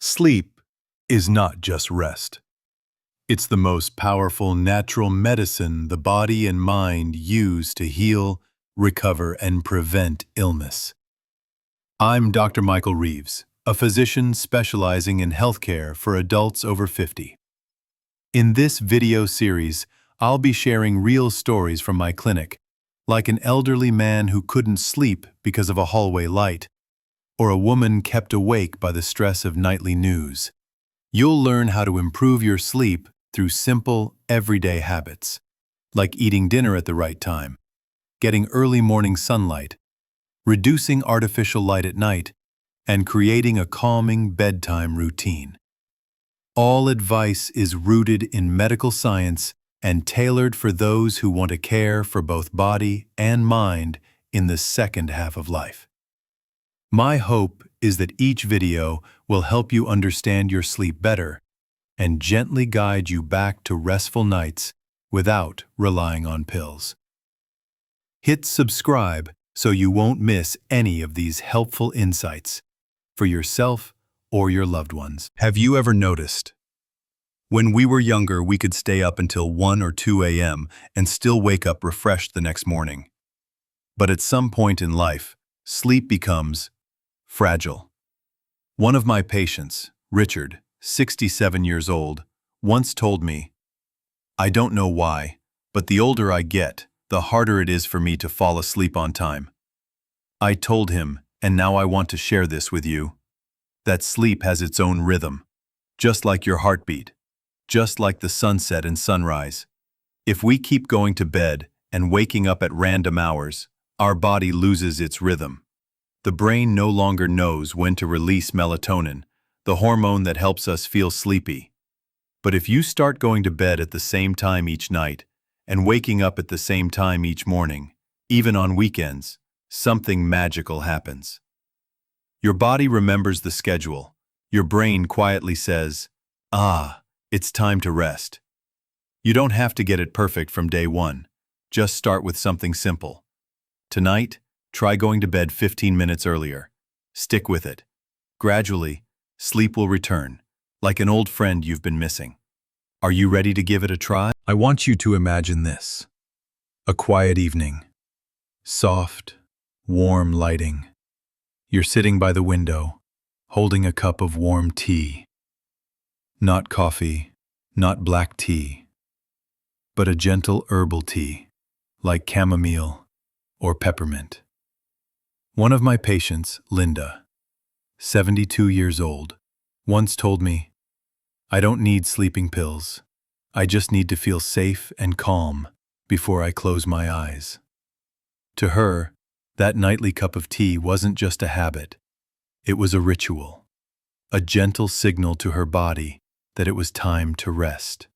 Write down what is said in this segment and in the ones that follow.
Sleep is not just rest. It's the most powerful natural medicine the body and mind use to heal, recover, and prevent illness. I'm Dr. Michael Reeves, a physician specializing in healthcare for adults over 50. In this video series, I'll be sharing real stories from my clinic, like an elderly man who couldn't sleep because of a hallway light, or a woman kept awake by the stress of nightly news. You'll learn how to improve your sleep through simple, everyday habits, like eating dinner at the right time, getting early morning sunlight, reducing artificial light at night, and creating a calming bedtime routine. All advice is rooted in medical science and tailored for those who want to care for both body and mind in the second half of life. My hope is that each video will help you understand your sleep better and gently guide you back to restful nights without relying on pills. Hit subscribe so you won't miss any of these helpful insights for yourself or your loved ones. Have you ever noticed? When we were younger, we could stay up until 1 or 2 a.m. and still wake up refreshed the next morning. But at some point in life, sleep becomes fragile. One of my patients, Richard, 67 years old, once told me, "I don't know why, but the older I get, the harder it is for me to fall asleep on time." I told him, and now I want to share this with you, that sleep has its own rhythm, just like your heartbeat, just like the sunset and sunrise. If we keep going to bed and waking up at random hours, our body loses its rhythm. The brain no longer knows when to release melatonin, the hormone that helps us feel sleepy. But if you start going to bed at the same time each night and waking up at the same time each morning, even on weekends, something magical happens. Your body remembers the schedule. Your brain quietly says, it's time to rest. You don't have to get it perfect from day one. Just start with something simple. Tonight, try going to bed 15 minutes earlier. Stick with it. Gradually, sleep will return, like an old friend you've been missing. Are you ready to give it a try? I want you to imagine this. A quiet evening. Soft, warm lighting. You're sitting by the window, holding a cup of warm tea. Not coffee, not black tea, but a gentle herbal tea, like chamomile or peppermint. One of my patients, Linda, 72 years old, once told me, "I don't need sleeping pills. I just need to feel safe and calm before I close my eyes." To her, that nightly cup of tea wasn't just a habit. It was a ritual, a gentle signal to her body that it was time to rest.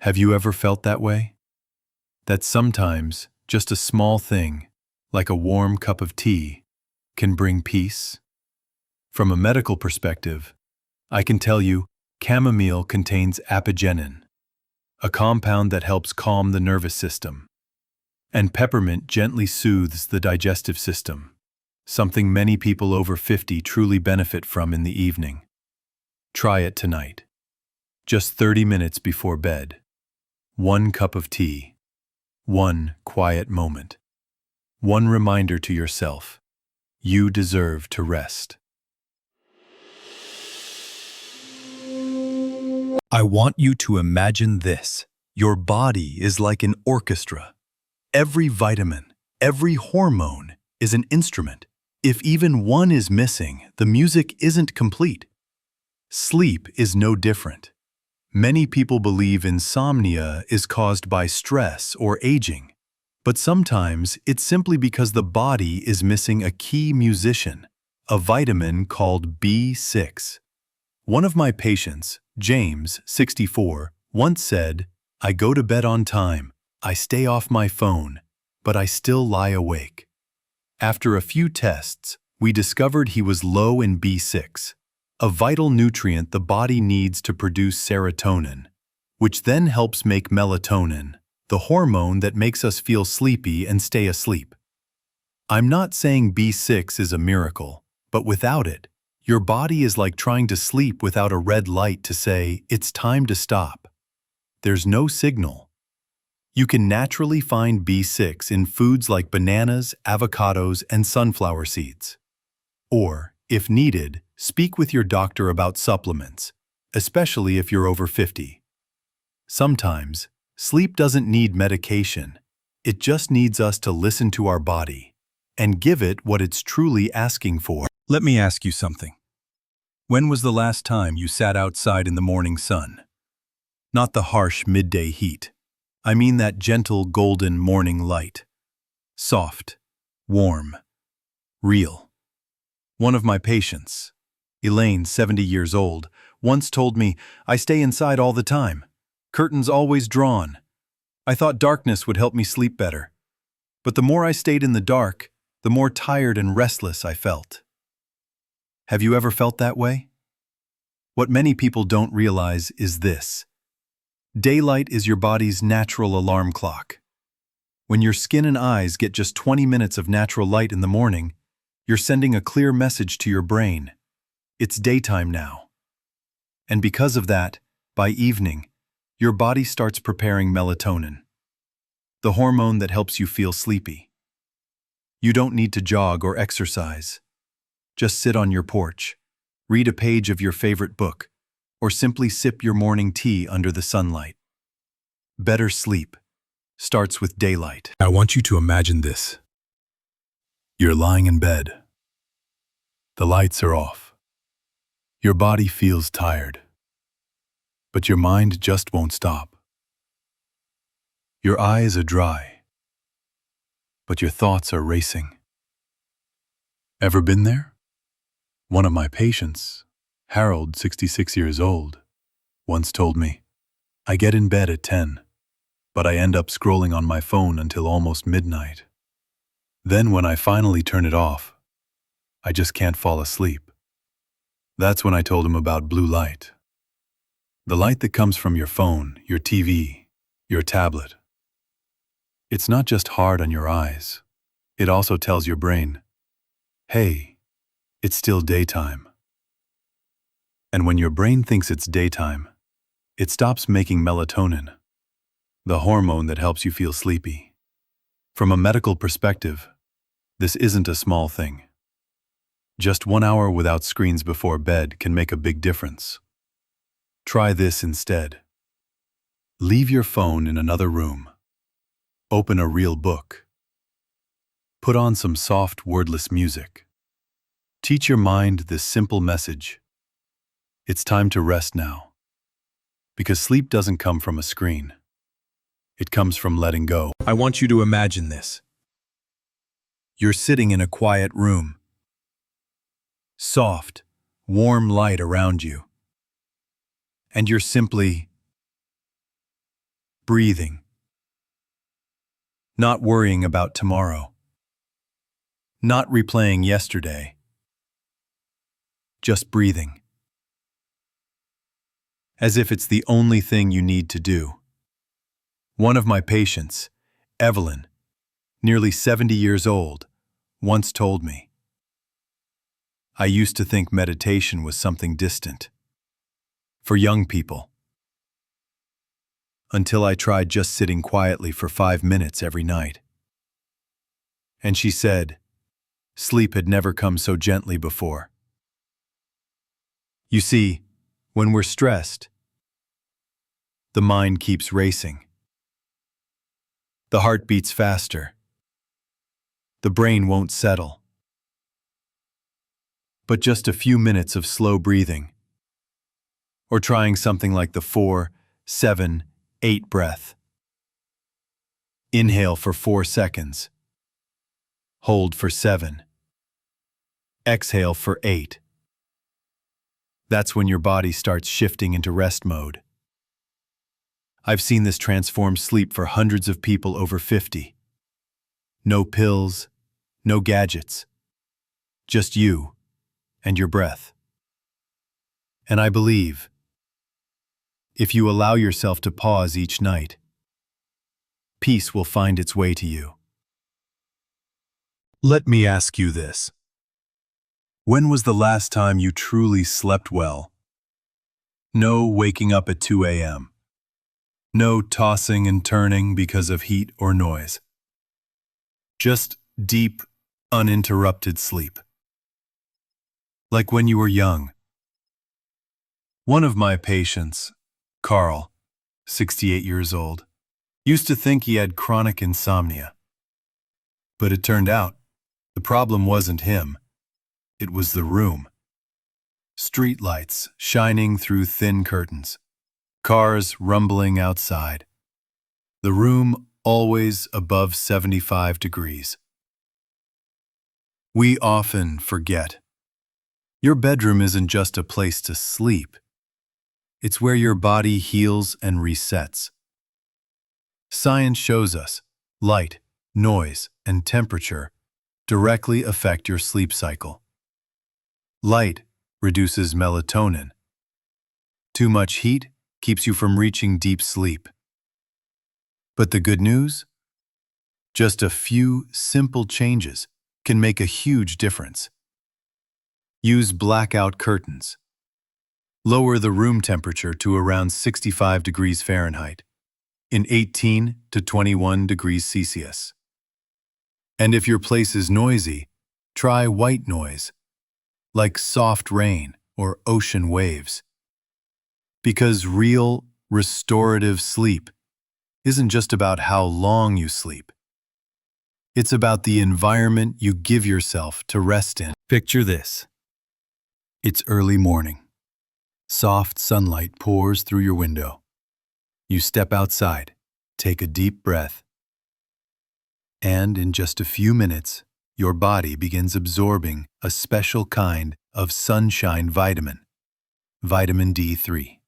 Have you ever felt that way? That sometimes just a small thing, like a warm cup of tea, can bring peace? From a medical perspective, I can tell you chamomile contains apigenin, a compound that helps calm the nervous system, and peppermint gently soothes the digestive system, something many people over 50 truly benefit from in the evening. Try it tonight. Just 30 minutes before bed. 1 cup of tea. 1 quiet moment. 1 reminder to yourself, you deserve to rest. I want you to imagine this. Your body is like an orchestra. Every vitamin, every hormone is an instrument. If even one is missing, the music isn't complete. Sleep is no different. Many people believe insomnia is caused by stress or aging, but sometimes it's simply because the body is missing a key musician, a vitamin called B6. One of my patients, James, 64, once said, "I go to bed on time, I stay off my phone, but I still lie awake." After a few tests, we discovered he was low in B6, a vital nutrient the body needs to produce serotonin, which then helps make melatonin, the hormone that makes us feel sleepy and stay asleep. I'm not saying B6 is a miracle, but without it, Your body is like trying to sleep without a red light to say, it's time to stop. There's no signal. You can naturally find B6 in foods like bananas, avocados, and sunflower seeds. Or, if needed, speak with your doctor about supplements, especially if you're over 50. Sometimes, sleep doesn't need medication. It just needs us to listen to our body and give it what it's truly asking for. Let me ask you something. When was the last time you sat outside in the morning sun? Not the harsh midday heat. I mean that gentle golden morning light. Soft, warm, real. One of my patients, Elaine, 70 years old, once told me, I stay inside all the time. Curtains always drawn. I thought darkness would help me sleep better. But the more I stayed in the dark, the more tired and restless I felt. Have you ever felt that way? What many people don't realize is this. Daylight is your body's natural alarm clock. When your skin and eyes get just 20 minutes of natural light in the morning, you're sending a clear message to your brain. It's daytime now. And because of that, by evening, your body starts preparing melatonin, the hormone that helps you feel sleepy. You don't need to jog or exercise. Just sit on your porch, read a page of your favorite book, or simply sip your morning tea under the sunlight. Better sleep starts with daylight. I want you to imagine this. You're lying in bed. The lights are off. Your body feels tired, but your mind just won't stop. Your eyes are dry, but your thoughts are racing. Ever been there? One of my patients, Harold, 66 years old, once told me, I get in bed at 10, but I end up scrolling on my phone until almost midnight. Then when I finally turn it off, I just can't fall asleep. That's when I told him about blue light. The light that comes from your phone, your TV, your tablet. It's not just hard on your eyes. It also tells your brain, hey, it's still daytime. And when your brain thinks it's daytime, it stops making melatonin, the hormone that helps you feel sleepy. From a medical perspective, this isn't a small thing. Just 1 hour without screens before bed can make a big difference. Try this instead. Leave your phone in another room. Open a real book. Put on some soft, wordless music. Teach your mind this simple message. It's time to rest now. Because sleep doesn't come from a screen. It comes from letting go. I want you to imagine this. You're sitting in a quiet room. Soft, warm light around you. And you're simply breathing. Not worrying about tomorrow. Not replaying yesterday. Just breathing. As if it's the only thing you need to do. One of my patients, Evelyn, nearly 70 years old, once told me, I used to think meditation was something distant, for young people, until I tried just sitting quietly for 5 minutes every night. And she said, sleep had never come so gently before. You see, when we're stressed, the mind keeps racing. The heart beats faster. The brain won't settle. But just a few minutes of slow breathing, or trying something like the 4, 7, 8 breath. Inhale for 4 seconds. Hold for 7. Exhale for 8. That's when your body starts shifting into rest mode. I've seen this transform sleep for hundreds of people over 50. No pills, no gadgets. Just you and your breath. And I believe, if you allow yourself to pause each night, peace will find its way to you. Let me ask you this. When was the last time you truly slept well? No waking up at 2 a.m. No tossing and turning because of heat or noise. Just deep, uninterrupted sleep. Like when you were young. One of my patients, Carl, 68 years old, used to think he had chronic insomnia. But it turned out, the problem wasn't him. It was the room. Street lights shining through thin curtains. Cars rumbling outside. The room always above 75 degrees. We often forget. Your bedroom isn't just a place to sleep. It's where your body heals and resets. Science shows us light, noise, and temperature directly affect your sleep cycle. Light reduces melatonin. Too much heat keeps you from reaching deep sleep. But the good news? Just a few simple changes can make a huge difference. Use blackout curtains. Lower the room temperature to around 65 degrees Fahrenheit, in 18 to 21 degrees Celsius. And if your place is noisy, try white noise, like soft rain or ocean waves. Because real, restorative sleep isn't just about how long you sleep. It's about the environment you give yourself to rest in. Picture this. It's early morning. Soft sunlight pours through your window. You step outside, take a deep breath, and in just a few minutes, your body begins absorbing a special kind of sunshine vitamin, vitamin D3.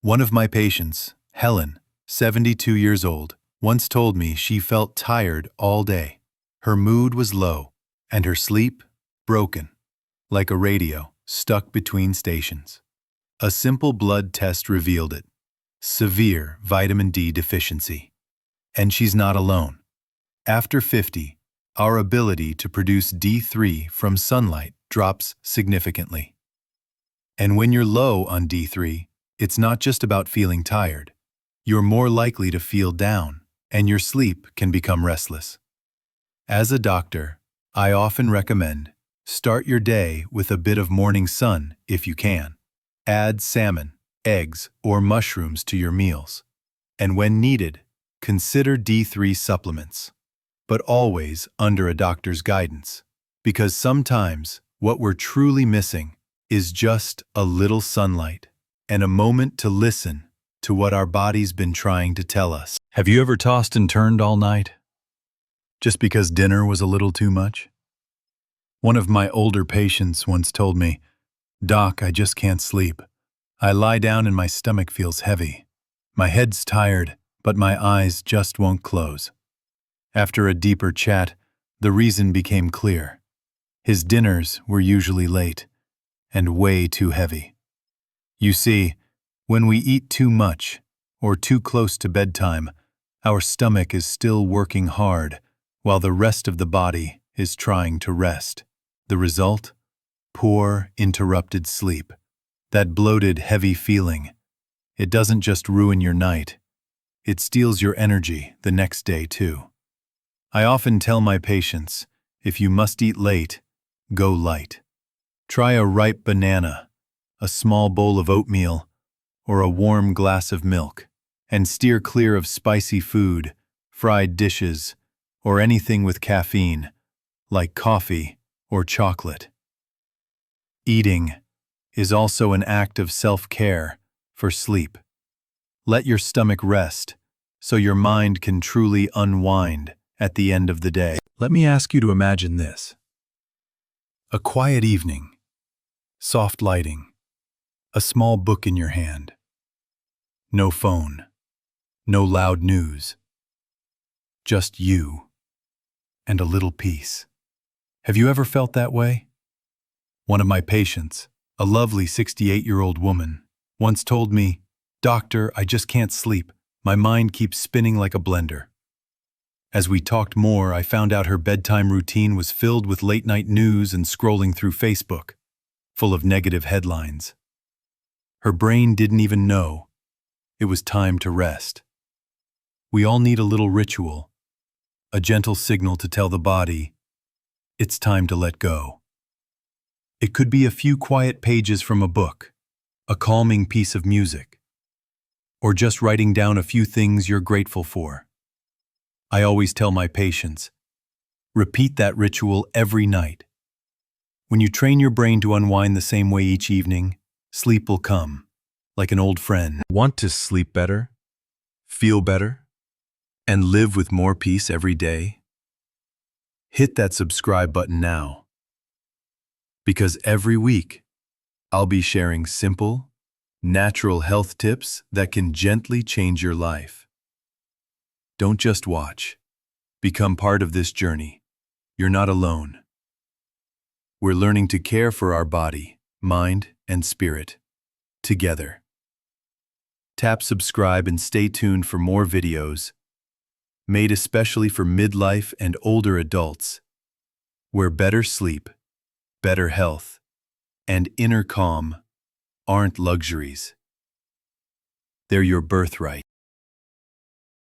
One of my patients, Helen, 72 years old, once told me she felt tired all day. Her mood was low, and her sleep broken, like a radio stuck between stations. A simple blood test revealed it: severe vitamin D deficiency. And she's not alone. After 50, our ability to produce D3 from sunlight drops significantly. And when you're low on D3, it's not just about feeling tired. You're more likely to feel down, and your sleep can become restless. As a doctor, I often recommend start your day with a bit of morning sun if you can. Add salmon, eggs, or mushrooms to your meals. And when needed, consider D3 supplements. But always under a doctor's guidance. Because sometimes what we're truly missing is just a little sunlight and a moment to listen to what our body's been trying to tell us. Have you ever tossed and turned all night? Just because dinner was a little too much? One of my older patients once told me, "Doc, I just can't sleep. I lie down and my stomach feels heavy. My head's tired, but my eyes just won't close." After a deeper chat, the reason became clear. His dinners were usually late and way too heavy. You see, when we eat too much or too close to bedtime, our stomach is still working hard while the rest of the body is trying to rest. The result? Poor, interrupted sleep. That bloated, heavy feeling. It doesn't just ruin your night. It steals your energy the next day, too. I often tell my patients, if you must eat late, go light. Try a ripe banana, a small bowl of oatmeal, or a warm glass of milk, and steer clear of spicy food, fried dishes, or anything with caffeine, like coffee or chocolate. Eating is also an act of self-care for sleep. Let your stomach rest so your mind can truly unwind at the end of the day. Let me ask you to imagine this. A quiet evening, soft lighting, a small book in your hand. No phone, no loud news. Just you and a little peace. Have you ever felt that way? One of my patients, a lovely 68-year-old woman, once told me, "Doctor, I just can't sleep. My mind keeps spinning like a blender." As we talked more, I found out her bedtime routine was filled with late-night news and scrolling through Facebook, full of negative headlines. Her brain didn't even know it was time to rest. We all need a little ritual, a gentle signal to tell the body, it's time to let go. It could be a few quiet pages from a book, a calming piece of music, or just writing down a few things you're grateful for. I always tell my patients, repeat that ritual every night. When you train your brain to unwind the same way each evening, sleep will come, like an old friend. Want to sleep better, feel better, and live with more peace every day? Hit that subscribe button now. Because every week, I'll be sharing simple, natural health tips that can gently change your life. Don't just watch. Become part of this journey. You're not alone. We're learning to care for our body, mind, and spirit together. Tap subscribe and stay tuned for more videos made especially for midlife and older adults, where better sleep, better health, and inner calm aren't luxuries. They're your birthright.